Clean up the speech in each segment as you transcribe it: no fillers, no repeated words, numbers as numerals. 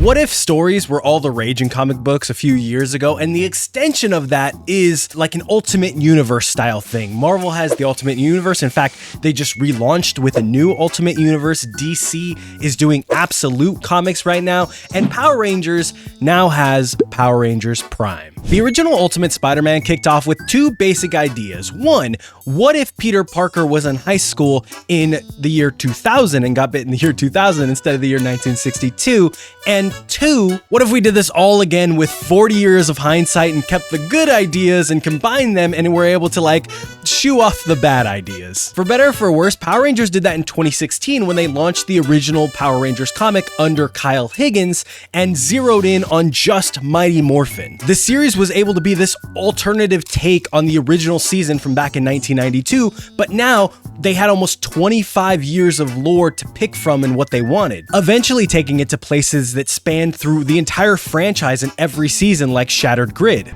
What If stories were all the rage in comic books a few years ago, and the extension of that is like an Ultimate Universe style thing. Marvel has the Ultimate Universe. In fact, they just relaunched with a new Ultimate Universe. DC is doing Absolute Comics right now, and Power Rangers now has Power Rangers Prime. The original Ultimate Spider-Man kicked off with two basic ideas. One, what if Peter Parker was in high school in the year 2000 and got bit in the year 2000 instead of the year 1962? And two, what if we did this all again with 40 years of hindsight and kept the good ideas and combined them and were able to like shoo off the bad ideas? For better or for worse, Power Rangers did that in 2016 when they launched the original Power Rangers comic under Kyle Higgins and zeroed in on just Mighty Morphin. The series was able to be this alternative take on the original season from back in 1992, but now they had almost 25 years of lore to pick from and what they wanted, eventually taking it to places that spanned through the entire franchise in every season, like Shattered Grid.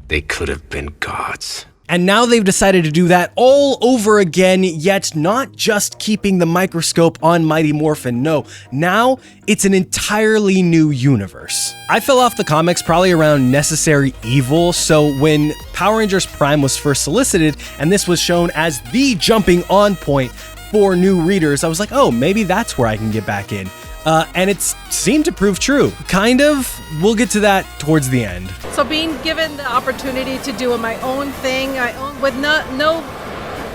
They could have been gods. And now they've decided to do that all over again, yet not just keeping the microscope on Mighty Morphin. No, now it's an entirely new universe. I fell off the comics probably around Necessary Evil, so when Power Rangers Prime was first solicited and this was shown as the jumping on point for new readers, I was like, oh, maybe that's where I can get back in. And it seemed to prove true. Kind of. We'll get to that towards the end. So being given the opportunity to do my own thing, with no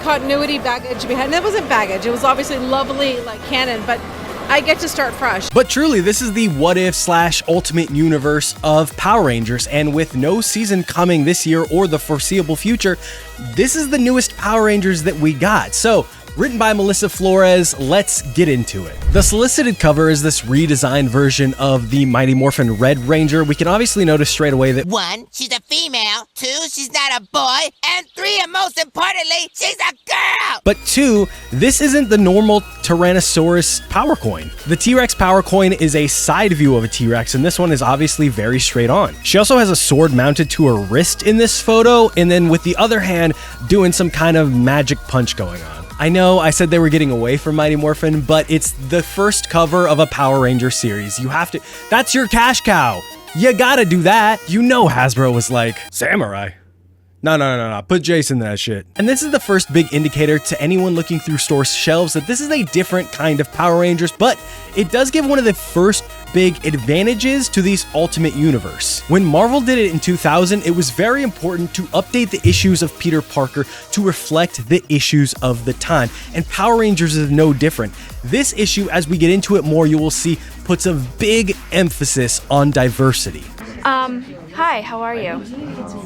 continuity baggage behind, that wasn't baggage. It was obviously lovely, like canon, but I get to start fresh. But truly, this is the what if / ultimate universe of Power Rangers, and with no season coming this year or the foreseeable future, this is the newest Power Rangers that we got. So, written by Melissa Flores, let's get into it. The solicited cover is this redesigned version of the Mighty Morphin Red Ranger. We can obviously notice straight away that 1, she's a female. 2, she's not a boy. And 3, and most importantly, she's a girl! But 2, this isn't the normal Tyrannosaurus power coin. The T-Rex power coin is a side view of a T-Rex, and this one is obviously very straight on. She also has a sword mounted to her wrist in this photo, and then with the other hand, doing some kind of magic punch going on. I know I said they were getting away from Mighty Morphin, but it's the first cover of a Power Ranger series. You have to, that's your cash cow. You gotta do that. You know Hasbro was like, Samurai. No, put Jason in that shit. And this is the first big indicator to anyone looking through store shelves that this is a different kind of Power Rangers, but it does give one of the first big advantages to these Ultimate Universe. When Marvel did it in 2000, it was very important to update the issues of Peter Parker to reflect the issues of the time, and Power Rangers is no different. This issue, as we get into it more, you will see, puts a big emphasis on diversity. Hi, how are you?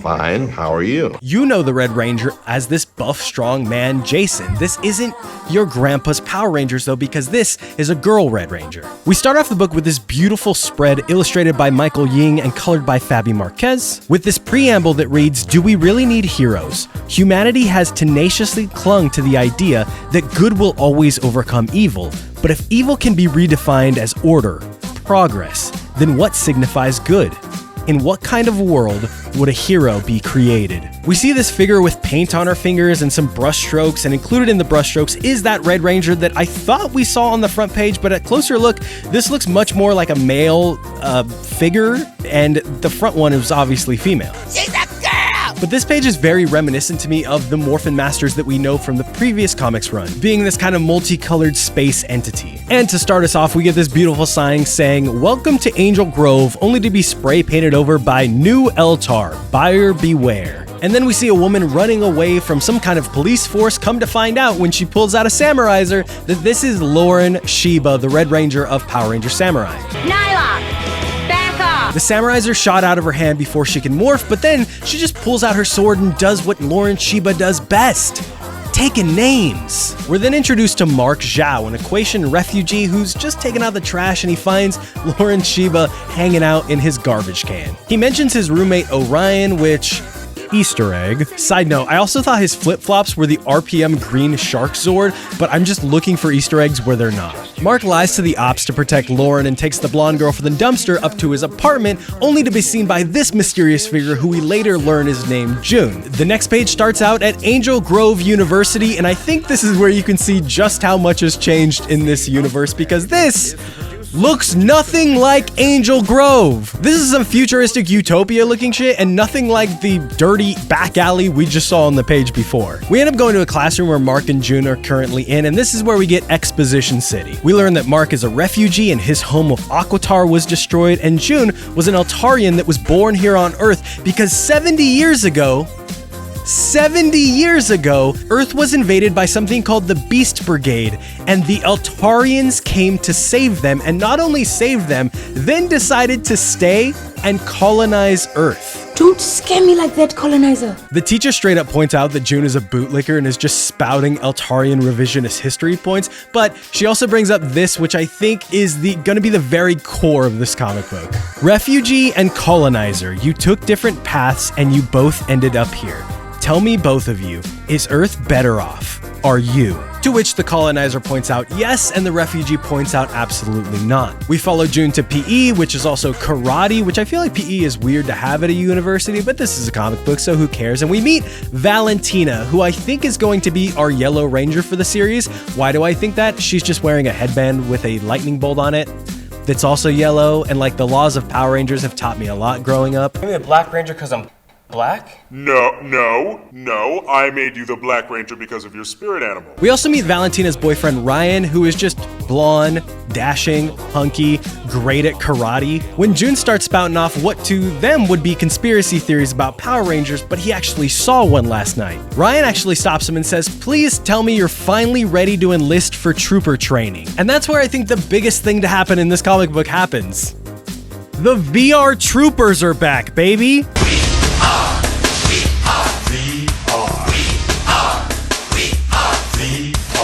Fine, how are you? You know the Red Ranger as this buff, strong man, Jason. This isn't your grandpa's Power Rangers, though, because this is a girl Red Ranger. We start off the book with this beautiful spread illustrated by Michael Ying and colored by Fabi Marquez, with this preamble that reads, "Do we really need heroes? Humanity has tenaciously clung to the idea that good will always overcome evil, but if evil can be redefined as order, progress, then what signifies good? In what kind of world would a hero be created?" We see this figure with paint on her fingers and some brush strokes, and included in the brush strokes is that Red Ranger that I thought we saw on the front page, but at closer look, this looks much more like a male figure, and the front one is obviously female. She's a girl! But this page is very reminiscent to me of the Morphin Masters that we know from the previous comics run, being this kind of multicolored space entity. And to start us off, we get this beautiful sign saying, "Welcome to Angel Grove, only to be spray painted over by New Eltar, buyer beware." And then we see a woman running away from some kind of police force, come to find out when she pulls out a Samuraizer that this is Lauren Shiba, the Red Ranger of Power Ranger Samurai. Nyla, back off! The Samuraizer shot out of her hand before she can morph, but then she just pulls out her sword and does what Lauren Shiba does best. Taking names. We're then introduced to Mark Zhao, an Equation refugee who's just taken out the trash, and he finds Lauren Shiba hanging out in his garbage can. He mentions his roommate Orion, which... Easter egg. Side note, I also thought his flip-flops were the RPM green shark Zord, but I'm just looking for Easter eggs where they're not. Mark lies to the ops to protect Lauren and takes the blonde girl from the dumpster up to his apartment, only to be seen by this mysterious figure who we later learn is named June. The next page starts out at Angel Grove University, and I think this is where you can see just how much has changed in this universe, because this looks nothing like Angel Grove. This is some futuristic utopia looking shit and nothing like the dirty back alley we just saw on the page before. We end up going to a classroom where Mark and June are currently in, and this is where we get Exposition City. We learn that Mark is a refugee and his home of Aquitar was destroyed, and June was an Eltarian that was born here on Earth because 70 years ago, Earth was invaded by something called the Beast Brigade, and the Eltarians came to save them, and not only save them, then decided to stay and colonize Earth. Don't scare me like that, colonizer. The teacher straight up points out that June is a bootlicker and is just spouting Eltarian revisionist history points, but she also brings up this, which I think is gonna be the very core of this comic book. Refugee and colonizer, you took different paths and you both ended up here. Tell me, both of you, is Earth better off? Are you? To which the colonizer points out yes, and the refugee points out absolutely not. We follow June to PE, which is also karate, which I feel like PE is weird to have at a university, but this is a comic book, so who cares? And we meet Valentina, who I think is going to be our Yellow Ranger for the series. Why do I think that? She's just wearing a headband with a lightning bolt on it that's also yellow, and like the laws of Power Rangers have taught me a lot growing up. I'm the Black Ranger because I'm black? No. I made you the Black Ranger because of your spirit animal. We also meet Valentina's boyfriend Ryan, who is just blonde, dashing, hunky, great at karate. When June starts spouting off what to them would be conspiracy theories about Power Rangers, but he actually saw one last night. Ryan actually stops him and says, please tell me you're finally ready to enlist for trooper training. And that's where I think the biggest thing to happen in this comic book happens. The VR troopers are back, baby.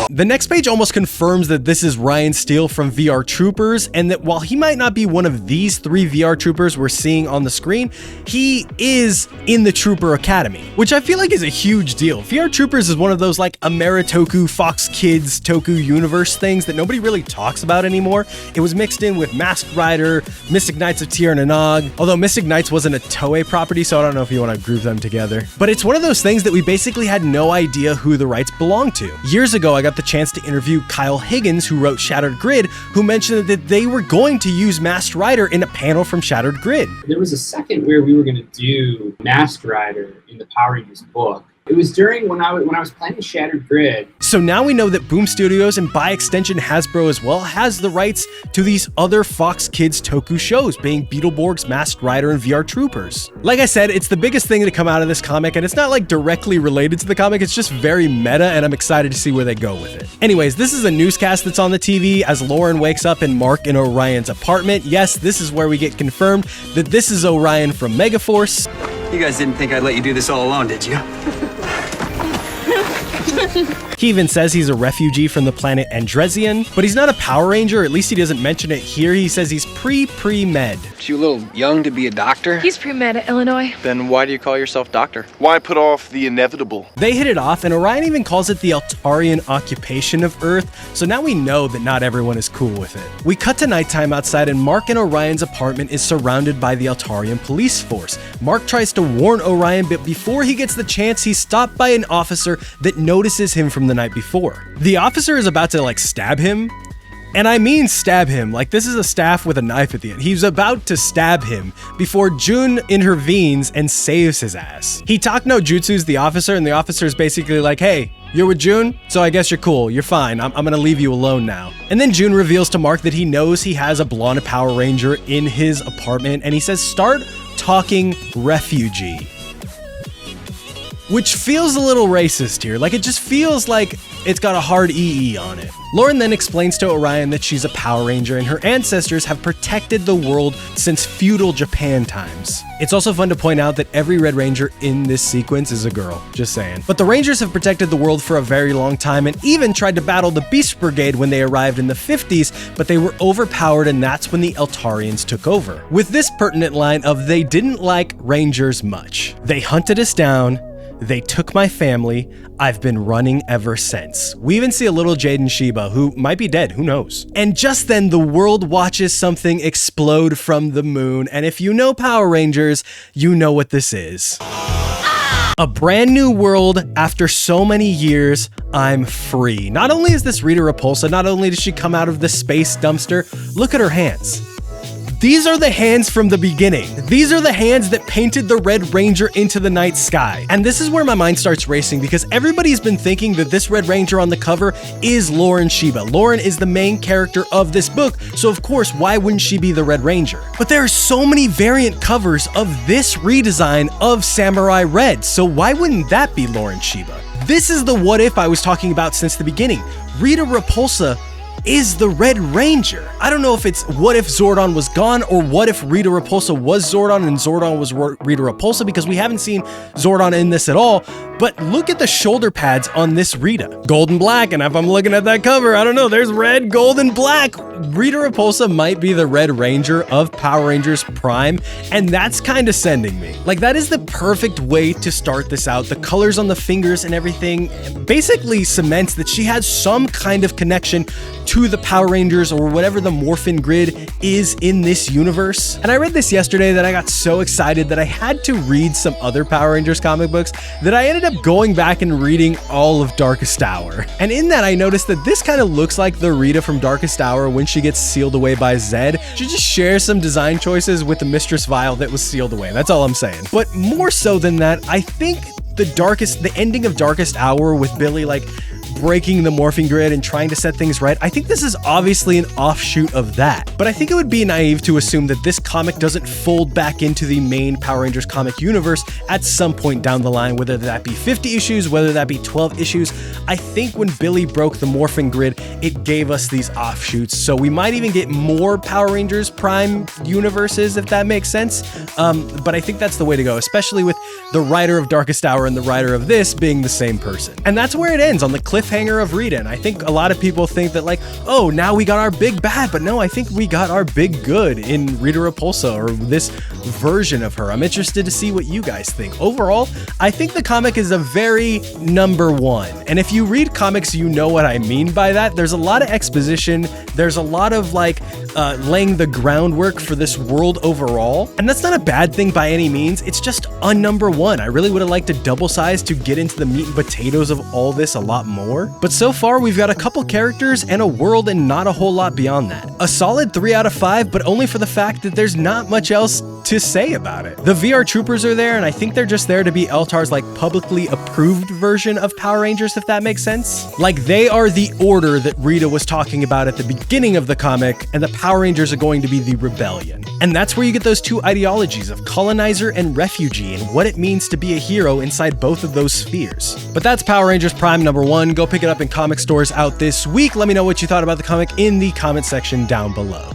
The next page almost confirms that this is Ryan Steele from VR Troopers, and that while he might not be one of these 3 VR Troopers we're seeing on the screen, he is in the Trooper Academy, which I feel like is a huge deal. VR Troopers is one of those like Ameritoku, Fox Kids, Toku Universe things that nobody really talks about anymore. It was mixed in with Masked Rider, Mystic Knights of Tir na Nog, although Mystic Knights wasn't a Toei property, so I don't know if you want to group them together. But it's one of those things that we basically had no idea who the rights belonged to. Years ago, I got the chance to interview Kyle Higgins, who wrote Shattered Grid, who mentioned that they were going to use Masked Rider in a panel from Shattered Grid. There was a second where we were going to do Masked Rider in the Power Rangers book. It was during when I was planning Shattered Grid. So now we know that Boom Studios, and by extension Hasbro as well, has the rights to these other Fox Kids Toku shows, being Beetleborgs, Masked Rider, and VR Troopers. Like I said, it's the biggest thing to come out of this comic, and it's not like directly related to the comic, it's just very meta, and I'm excited to see where they go with it. Anyways, this is a newscast that's on the TV as Lauren wakes up in Mark and Orion's apartment. Yes, this is where we get confirmed that this is Orion from Megaforce. You guys didn't think I'd let you do this all alone, did you? He even says he's a refugee from the planet Andresian, but he's not a Power Ranger, or at least he doesn't mention it here. He says he's pre-med. You a little young to be a doctor? He's pre-med at Illinois. Then why do you call yourself doctor? Why put off the inevitable? They hit it off, and Orion even calls it the Eltarian occupation of Earth, so now we know that not everyone is cool with it. We cut to nighttime outside, and Mark and Orion's apartment is surrounded by the Eltarian police force. Mark tries to warn Orion, but before he gets the chance, he's stopped by an officer that notices him from the night before. The officer is about to stab him, and I mean stab him, like this is a staff with a knife at the end. He's about to stab him before June intervenes and saves his ass. He talk no jutsus the officer, and the officer is basically like, hey, you're with June? So I guess you're cool, you're fine, I'm gonna leave you alone now. And then June reveals to Mark that he knows he has a blonde Power Ranger in his apartment, and he says, start talking refugee. Which feels a little racist here. Like, it just feels like it's got a hard EE on it. Lauren then explains to Orion that she's a Power Ranger and her ancestors have protected the world since feudal Japan times. It's also fun to point out that every Red Ranger in this sequence is a girl, just saying. But the Rangers have protected the world for a very long time and even tried to battle the Beast Brigade when they arrived in the 50s, but they were overpowered, and that's when the Eltarians took over. With this pertinent line of they didn't like Rangers much. They hunted us down, they took my family, I've been running ever since. We even see a little Jaden Shiba, who might be dead, who knows? And just then, the world watches something explode from the moon, and if you know Power Rangers, you know what this is. A brand new world after so many years, I'm free. Not only is this Rita Repulsa, not only does she come out of the space dumpster, look at her hands. These are the hands from the beginning. These are the hands that painted the Red Ranger into the night sky. And this is where my mind starts racing because everybody's been thinking that this Red Ranger on the cover is Lauren Shiba. Lauren is the main character of this book, so of course, why wouldn't she be the Red Ranger? But there are so many variant covers of this redesign of Samurai Red, so why wouldn't that be Lauren Shiba? This is the what if I was talking about since the beginning. Rita Repulsa is the Red Ranger. I don't know if it's what if Zordon was gone or what if Rita Repulsa was Zordon and Zordon was Rita Repulsa, because we haven't seen Zordon in this at all. But look at the shoulder pads on this Rita. Gold and black, and if I'm looking at that cover, I don't know, there's red, gold, and black. Rita Repulsa might be the Red Ranger of Power Rangers Prime, and that's kind of sending me. Like, that is the perfect way to start this out. The colors on the fingers and everything basically cements that she has some kind of connection to the Power Rangers or whatever the Morphin Grid is in this universe. And I read this yesterday that I got so excited that I had to read some other Power Rangers comic books that I ended up going back and reading all of Darkest Hour. And in that I noticed that this kind of looks like the Rita from Darkest Hour when she gets sealed away by Zed. She just shares some design choices with the Mistress Vile that was sealed away. That's all I'm saying. But more so than that, I think the ending of Darkest Hour with Billy like breaking the Morphin Grid and trying to set things right, I think this is obviously an offshoot of that. But I think it would be naive to assume that this comic doesn't fold back into the main Power Rangers comic universe at some point down the line, whether that be 50 issues, whether that be 12 issues. I think when Billy broke the Morphin Grid, it gave us these offshoots. So we might even get more Power Rangers Prime universes, if that makes sense. But I think that's the way to go, especially with the writer of Darkest Hour and the writer of this being the same person. And that's where it ends, on the cliffhanger of Rita. And I think a lot of people think that like, oh, now we got our big bad, but no, I think we got our big good in Rita Repulsa, or this version of her. I'm interested to see what you guys think. Overall, I think the comic is a very number one. And if you read comics, you know what I mean by that. There's a lot of exposition. There's a lot of like laying the groundwork for this world overall. And that's not a bad thing by any means. It's just a number one. I really would have liked to double size to get into the meat and potatoes of all this a lot more. But so far, we've got a couple characters and a world and not a whole lot beyond that. A solid 3 out of 5, but only for the fact that there's not much else to say about it. The VR Troopers are there, and I think they're just there to be Eltar's like publicly approved version of Power Rangers, if that makes sense. Like, they are the order that Rita was talking about at the beginning of the comic, and the Power Rangers are going to be the rebellion. And that's where you get those two ideologies of colonizer and refugee, and what it means to be a hero inside both of those spheres. But that's Power Rangers Prime number 1. Go pick it up in comic stores out this week. Let me know what you thought about the comic in the comment section down below.